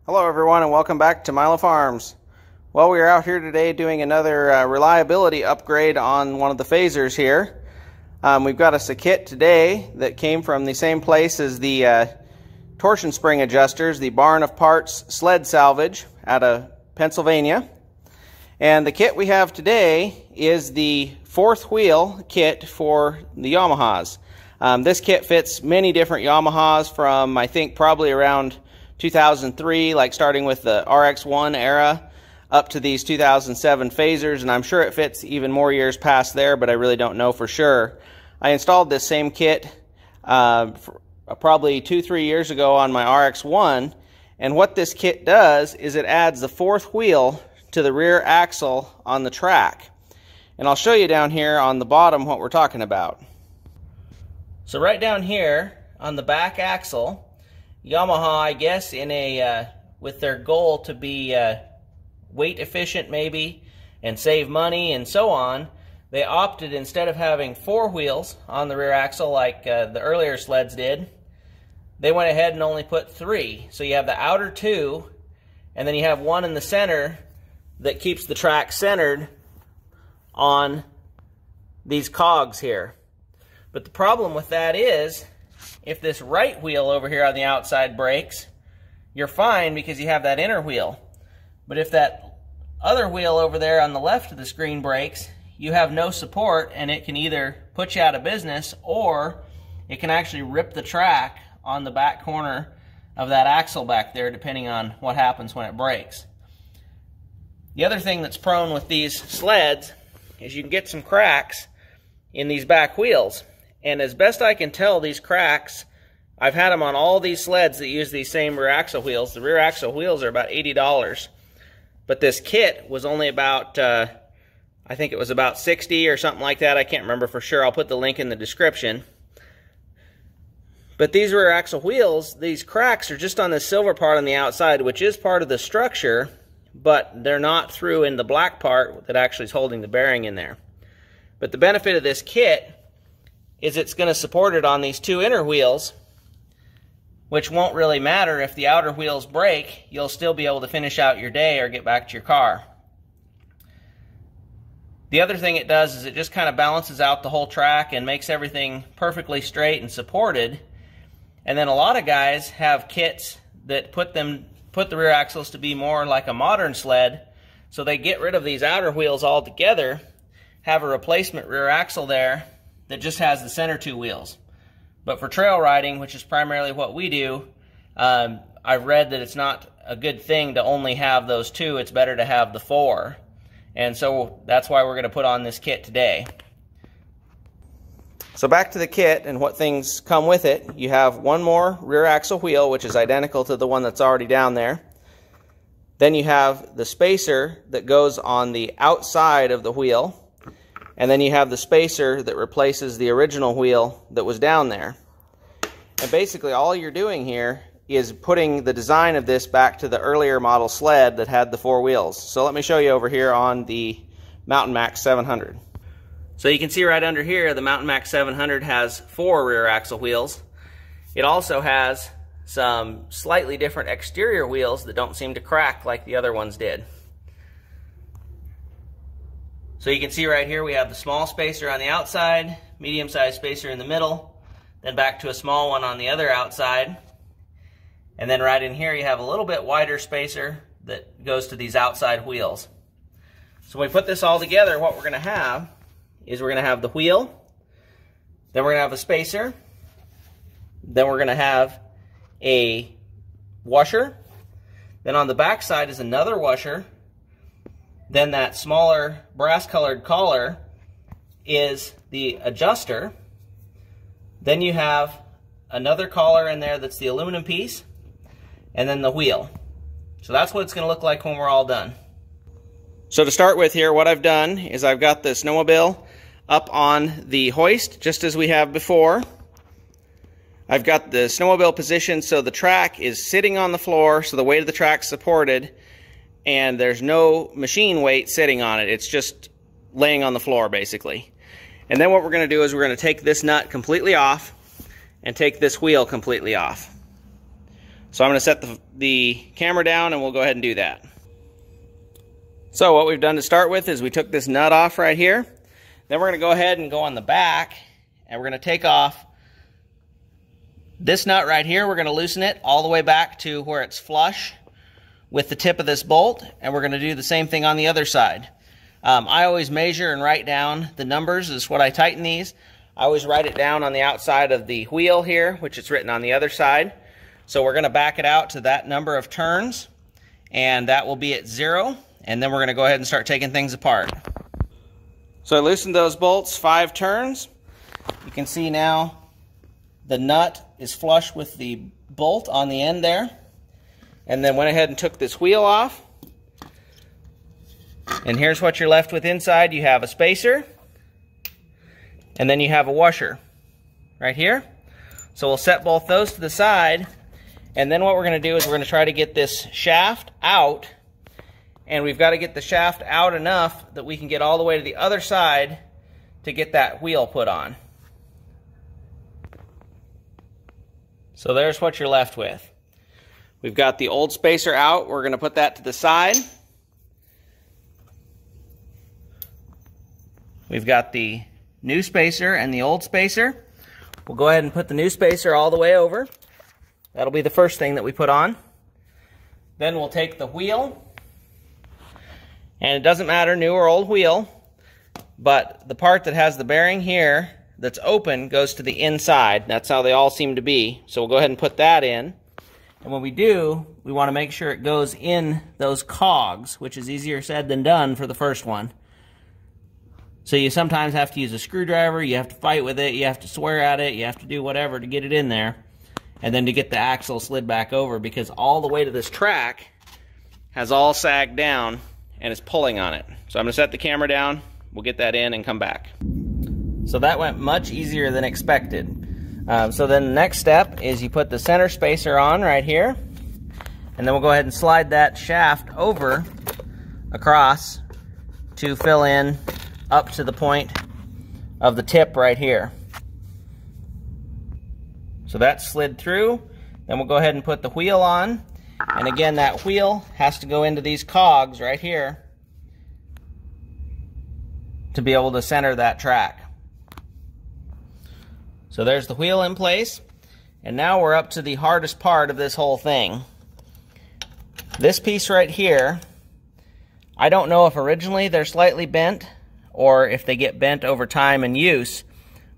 Hello everyone and welcome back to Milo Farms. Well, we are out here today doing another reliability upgrade on one of the phasers here. We've got us a kit today that came from the same place as the torsion spring adjusters, the Barn of Parts sled salvage out of Pennsylvania. And the kit we have today is the fourth wheel kit for the Yamahas. This kit fits many different Yamahas from, I think, probably around 2003, like starting with the RX-1 era up to these 2007 phasers, and I'm sure it fits even more years past there, but I really don't know for sure. I installed this same kit probably 2-3 years ago on my RX-1, and what this kit does is it adds the fourth wheel to the rear axle on the track. And I'll show you down here on the bottom what we're talking about. So right down here on the back axle, Yamaha, I guess, in a with their goal to be weight efficient maybe and save money and so on, they opted, instead of having 4 wheels on the rear axle like the earlier sleds did, they went ahead and only put 3. So you have the outer 2, and then you have one in the center that keeps the track centered on these cogs here. But the problem with that is, if this right wheel over here on the outside breaks, you're fine because you have that inner wheel. But if that other wheel over there on the left of the screen breaks, you have no support, and it can either put you out of business or it can actually rip the track on the back corner of that axle back there, depending on what happens when it breaks. The other thing that's prone with these sleds is you can get some cracks in these back wheels. And as best I can tell, these cracks, I've had them on all these sleds that use these same rear axle wheels. The rear axle wheels are about $80. But this kit was only about, I think it was about $60 or something like that. I can't remember for sure. I'll put the link in the description. But these rear axle wheels, these cracks are just on the silver part on the outside, which is part of the structure, but they're not through in the black part that actually is holding the bearing in there. But the benefit of this kit is it's going to support it on these 2 inner wheels, which won't really matter if the outer wheels break. You'll still be able to finish out your day or get back to your car. The other thing it does is it just kind of balances out the whole track and makes everything perfectly straight and supported. And then a lot of guys have kits that put the rear axles to be more like a modern sled, so they get rid of these outer wheels altogether, have a replacement rear axle there that just has the center 2 wheels. But for trail riding, which is primarily what we do, I've read that it's not a good thing to only have those 2. It's better to have the 4. And so that's why we're going to put on this kit today. So back to the kit and what things come with it. You have one more rear axle wheel, which is identical to the one that's already down there. Then you have the spacer that goes on the outside of the wheel. And then you have the spacer that replaces the original wheel that was down there. And basically all you're doing here is putting the design of this back to the earlier model sled that had the 4 wheels. So let me show you over here on the Mountain Max 700. So you can see right under here the Mountain Max 700 has 4 rear axle wheels. It also has some slightly different exterior wheels that don't seem to crack like the other ones did. So you can see right here we have the small spacer on the outside, medium-sized spacer in the middle, then back to a small one on the other outside. And then right in here you have a little bit wider spacer that goes to these outside wheels. So when we put this all together, what we're going to have is we're going to have the wheel, then we're going to have a spacer, then we're going to have a washer, then on the back side is another washer. Then that smaller brass-colored collar is the adjuster. Then you have another collar in there that's the aluminum piece, and then the wheel. So that's what it's going to look like when we're all done. So to start with here, what I've done is I've got the snowmobile up on the hoist, just as we have before. I've got the snowmobile positioned so the track is sitting on the floor, so the weight of the track's supported, and there's no machine weight sitting on it. It's just laying on the floor, basically. And then what we're going to do is we're going to take this nut completely off and take this wheel completely off. So I'm going to set the camera down and we'll go ahead and do that. So what we've done to start with is we took this nut off right here. Then we're going to go ahead and go on the back and we're going to take off this nut right here. We're going to loosen it all the way back to where it's flush with the tip of this bolt, and we're going to do the same thing on the other side. I always measure and write down the numbers is what I tighten these. I always write it down on the outside of the wheel here, which is written on the other side. So we're going to back it out to that number of turns, and that will be at 0, and then we're going to go ahead and start taking things apart. So I loosened those bolts 5 turns. You can see now the nut is flush with the bolt on the end there. And then went ahead and took this wheel off. And here's what you're left with inside. You have a spacer, and then you have a washer right here. So we'll set both those to the side, and then what we're going to do is we're going to try to get this shaft out, and we've got to get the shaft out enough that we can get all the way to the other side to get that wheel put on. So there's what you're left with. We've got the old spacer out. We're going to put that to the side. We've got the new spacer and the old spacer. We'll go ahead and put the new spacer all the way over. That'll be the first thing that we put on. Then we'll take the wheel. And it doesn't matter, new or old wheel, but the part that has the bearing here that's open goes to the inside. That's how they all seem to be. So we'll go ahead and put that in. And when we do, we want to make sure it goes in those cogs, which is easier said than done for the first one. So you sometimes have to use a screwdriver, you have to fight with it, you have to swear at it, you have to do whatever to get it in there. And then to get the axle slid back over, because all the weight of this track has all sagged down and is pulling on it. So I'm going to set the camera down, we'll get that in and come back. So that went much easier than expected. So then the next step is you put the center spacer on right here, and then we'll go ahead and slide that shaft over across to fill in up to the point of the tip right here. So that's slid through. Then we'll go ahead and put the wheel on, and again that wheel has to go into these cogs right here to be able to center that track. So there's the wheel in place, and now we're up to the hardest part of this whole thing. This piece right here, I don't know if originally they're slightly bent or if they get bent over time and use,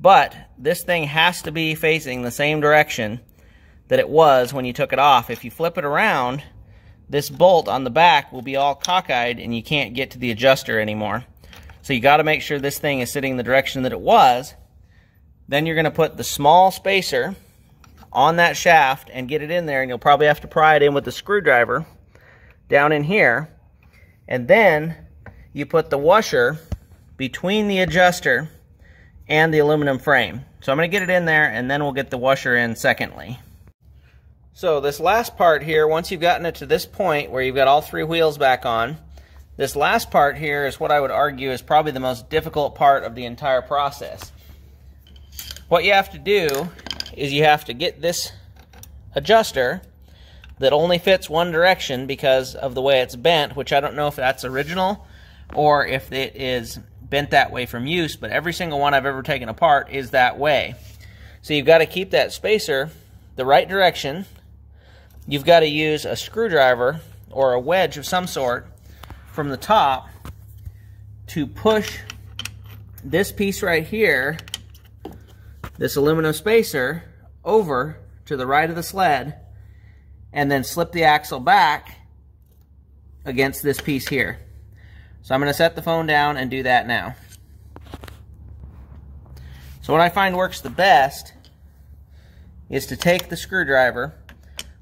but this thing has to be facing the same direction that it was when you took it off. If you flip it around, this bolt on the back will be all cockeyed and you can't get to the adjuster anymore. So you got to make sure this thing is sitting the direction that it was. Then you're going to put the small spacer on that shaft and get it in there, and you'll probably have to pry it in with the screwdriver down in here. And then you put the washer between the adjuster and the aluminum frame. So I'm going to get it in there, and then we'll get the washer in secondly. So this last part here, once you've gotten it to this point where you've got all 3 wheels back on, this last part here is what I would argue is probably the most difficult part of the entire process. What you have to do is you have to get this adjuster that only fits one direction because of the way it's bent, which I don't know if that's original or if it is bent that way from use, but every single one I've ever taken apart is that way. So you've got to keep that spacer the right direction. You've got to use a screwdriver or a wedge of some sort from the top to push this piece right here, this aluminum spacer, over to the right of the sled, and then slip the axle back against this piece here. So I'm going to set the phone down and do that now. So what I find works the best is to take the screwdriver,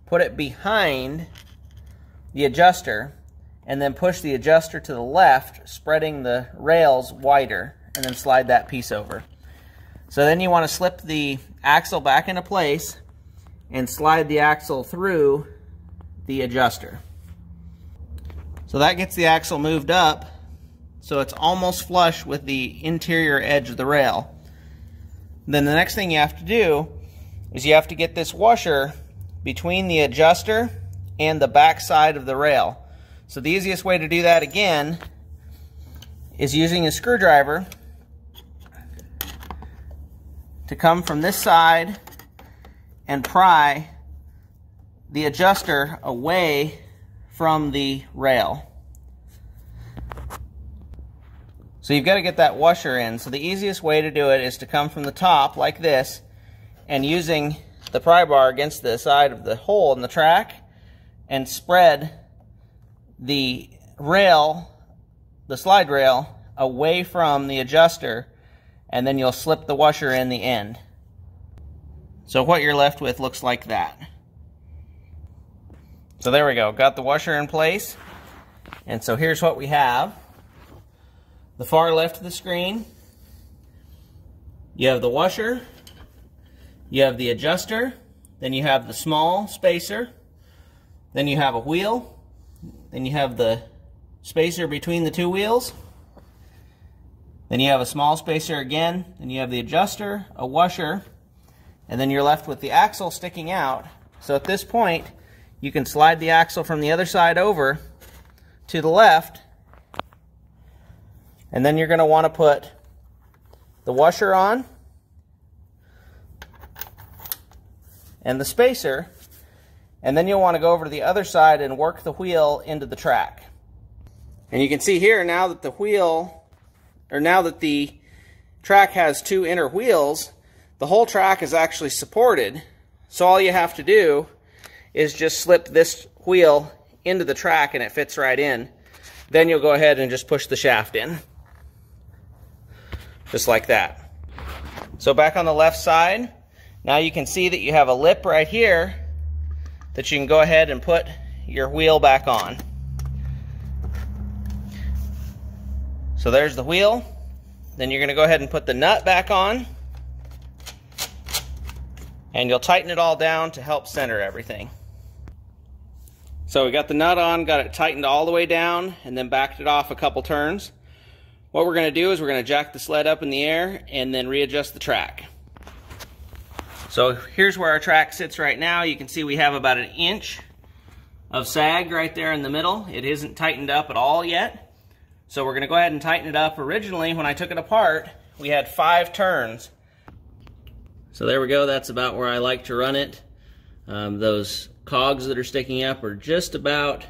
put it behind the adjuster, and then push the adjuster to the left, spreading the rails wider, and then slide that piece over. So then you want to slip the axle back into place and slide the axle through the adjuster. So that gets the axle moved up so it's almost flush with the interior edge of the rail. Then the next thing you have to do is you have to get this washer between the adjuster and the back side of the rail. So the easiest way to do that again is using a screwdriver to come from this side and pry the adjuster away from the rail. So you've got to get that washer in. So the easiest way to do it is to come from the top like this, and using the pry bar against the side of the hole in the track, and spread the rail, the slide rail, away from the adjuster, and then you'll slip the washer in the end. So what you're left with looks like that. So there we go, got the washer in place. And so here's what we have. The far left of the screen, you have the washer, you have the adjuster, then you have the small spacer, then you have a wheel, then you have the spacer between the two wheels, then you have a small spacer again, then you have the adjuster, a washer, and then you're left with the axle sticking out. So at this point, you can slide the axle from the other side over to the left, and then you're going to want to put the washer on and the spacer, and then you'll want to go over to the other side and work the wheel into the track. And you can see here now that the wheel, or now that the track has two inner wheels, the whole track is actually supported. So all you have to do is just slip this wheel into the track and it fits right in. Then you'll go ahead and just push the shaft in. Just like that. So back on the left side, now you can see that you have a lip right here that you can go ahead and put your wheel back on. So there's the wheel. Then you're going to go ahead and put the nut back on, and you'll tighten it all down to help center everything. So we got the nut on, got it tightened all the way down, and then backed it off a couple turns. What we're going to do is we're going to jack the sled up in the air and then readjust the track. So here's where our track sits right now. You can see we have about 1 inch of sag right there in the middle. It isn't tightened up at all yet. So we're going to go ahead and tighten it up. Originally, when I took it apart, we had 5 turns. So there we go. That's about where I like to run it. Those cogs that are sticking up are just about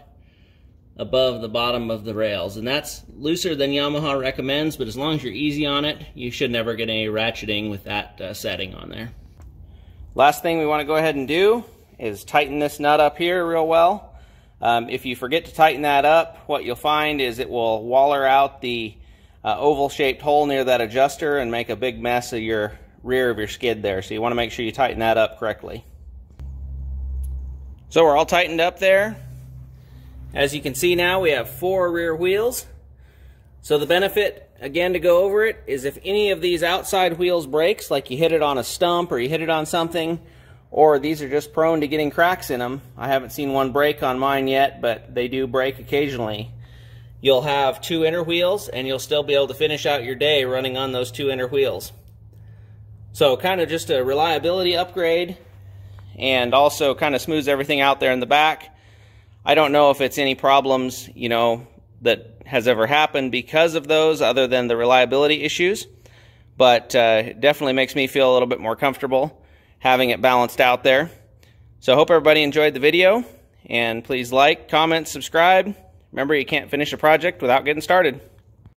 above the bottom of the rails, and that's looser than Yamaha recommends, but as long as you're easy on it, you should never get any ratcheting with that setting on there. Last thing we want to go ahead and do is tighten this nut up here real well. If you forget to tighten that up, what you'll find is it will waller out the oval shaped hole near that adjuster and make a big mess of your rear of your skid there, so you want to make sure you tighten that up correctly. So we're all tightened up there. As you can see now, we have 4 rear wheels. So the benefit, again, to go over it, is if any of these outside wheels breaks, like you hit it on a stump or you hit it on something, or these are just prone to getting cracks in them. I haven't seen one break on mine yet, but they do break occasionally. You'll have 2 inner wheels, and you'll still be able to finish out your day running on those 2 inner wheels. So kind of just a reliability upgrade, and also kind of smooths everything out there in the back. I don't know if it's any problems, you know, that has ever happened because of those other than the reliability issues, but it definitely makes me feel a little bit more comfortable having it balanced out there. So I hope everybody enjoyed the video, and please like, comment, subscribe. Remember, you can't finish a project without getting started.